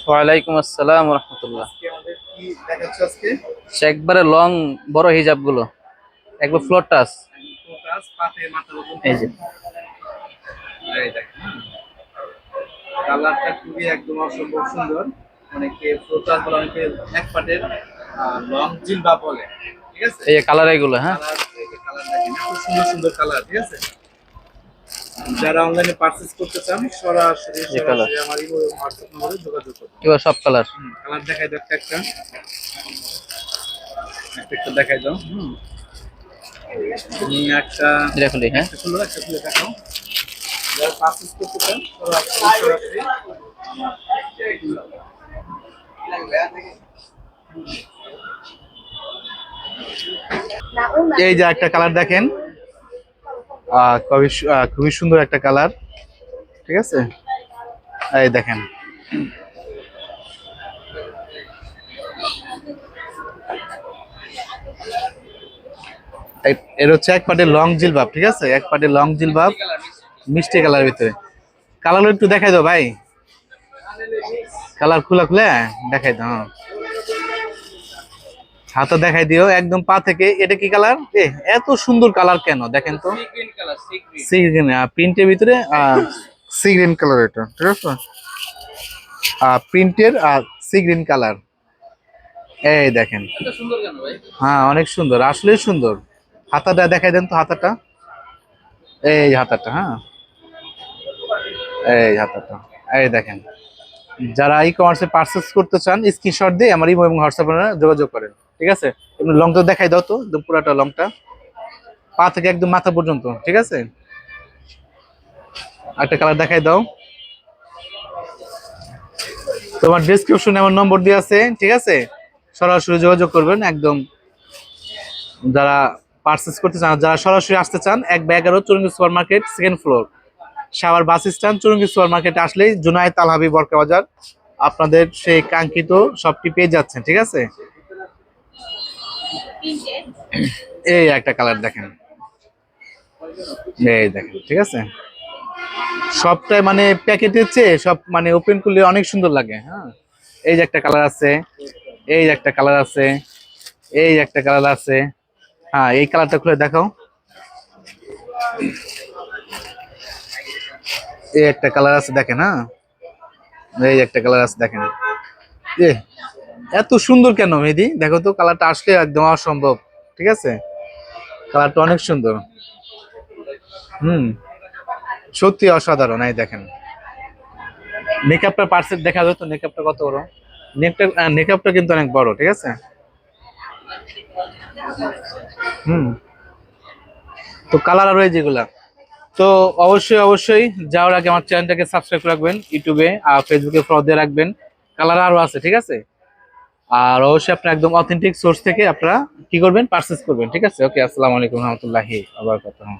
ওয়ালাইকুম আসসালাম রহমতুল্লাহ। একবারে লং বড় হিজাব গুলো একবার ফ্লোর টাচ। এই যে কালারটা খুবই একদম অসম্ভব সুন্দর। অনেকে ফ্লোটাস বলে, অনেকে এক পাটের লং জিলবা বলে। ঠিক আছে, এই কালার এগুলো। হ্যাঁ, কালার দেখেন খুব সুন্দর সুন্দর কালার। ঠিক আছে, যারা অনলাইনে পারচেজ করতে চান সরাসরি আমার ইমো এবং হোয়াটসঅ্যাপ নম্বরে যোগাযোগ করুন। এবার সব কালার কালার দেখাই দাও একটা একটা দেখাই দাও। একটা এটা খুলি। হ্যাঁ, সুন্দর একটা খুলে দেখাও। যারা পারচেজ করতে চান সরাসরি এই যে একটা কালার দেখেন, খুবই সুন্দর একটা কালার। ঠিক আছে, এই দেখেন এর হচ্ছে এক পাটে লং জিলবাব। ঠিক আছে, এক পাটে লং জিলবাব মিষ্টি কালারের ভিতরে। কালার একটু দেখাই দাও ভাই, কালার খুলে খুলে দেখাই দাও। হাতে দেখাই দিও একদম পা থেকে। এটা কি কালার? এত সুন্দর কালার কেন দেখেন তো, সি গ্রিন প্রিন্টের ভিতরে সি গ্রিন কালার। এটা ঠিক আছে, প্রিন্টের সি গ্রিন কালার। এই দেখেন, হ্যাঁ অনেক সুন্দর, আসলেই সুন্দর। হাতাটা দেখাই দেন তো, হাতাটা, এই হাতাটা। হ্যাঁ, এই হাতাটা, এই দেখেন। যারা ই কমার্সে পারচেস করতে চান স্ক্রিনশট দিয়ে আমার ইমো এবং হোয়াটসঅ্যাপে যোগাযোগ করেন। ঠিক আছে, লংটা দেখাই দাও তো, একদম পুরাটা লংটা পা থেকে একদম মাথা পর্যন্ত। ঠিক আছে, একটা কালার দেখাই দাও। তোমার ডেসক্রিপশনে আমার নম্বর দেওয়া আছে। ঠিক আছে, সরাসরি যোগাযোগ করবেন একদম। যারা পারচেস করতে চান, যারা সরাসরি আসতে চান, 1/11 Churungi super market, second floor, Savar bus stand, Churungi super মার্কেটে আসলেই জুনায়েদ আল হাবিব বরকা বাজার, আপনাদের সেই কাঙ্ক্ষিত শপটি পেয়ে যাচ্ছেন। ঠিক আছে, এই একটা কালার দেখেন, এই দেখেন। ঠিক আছে, সবটাই মানে প্যাকেটের চেয়ে সব মানে ওপেন করলে অনেক সুন্দর লাগে। হ্যাঁ, এই যে একটা কালার আছে, এই যে একটা কালার আছে, এই যে একটা কালার আছে। হ্যাঁ, এই কালারটা খুলে দেখাও। এই একটা কালার আছে দেখেন। হ্যাঁ, এই একটা কালার আছে দেখেন। এ এত সুন্দর কেন মেহেদি? দেখো তো, কালারটা আসলে একদম অসম্ভব। ঠিক আছে, কালারটা অনেক সুন্দর। সত্যি অসাধারণ। এই দেখেন, মেকআপটা পার্সেন্ট দেখা যায় তো, মেকআপটা কত বড়। মেকআপটা কিন্তু অনেক বড়। ঠিক আছে, তো কালার আর যেগুলা, তো অবশ্যই অবশ্যই যাওয়ার আগে আমার চ্যানেলটাকে সাবস্ক্রাইব রাখবেন, ইউটিউবে আর ফেসবুকে ফলো দিয়ে রাখবেন। কালার আরও আছে। ঠিক আছে, আর অবশ্যই আপনার একদম অথেন্টিক সোর্স থেকে আপনারা কি করবেন, পারচেস করবেন। ঠিক আছে, ওকে, আসসালামু আলাইকুম রহমতুল্লাহি ওয়া বারাকাতুহু।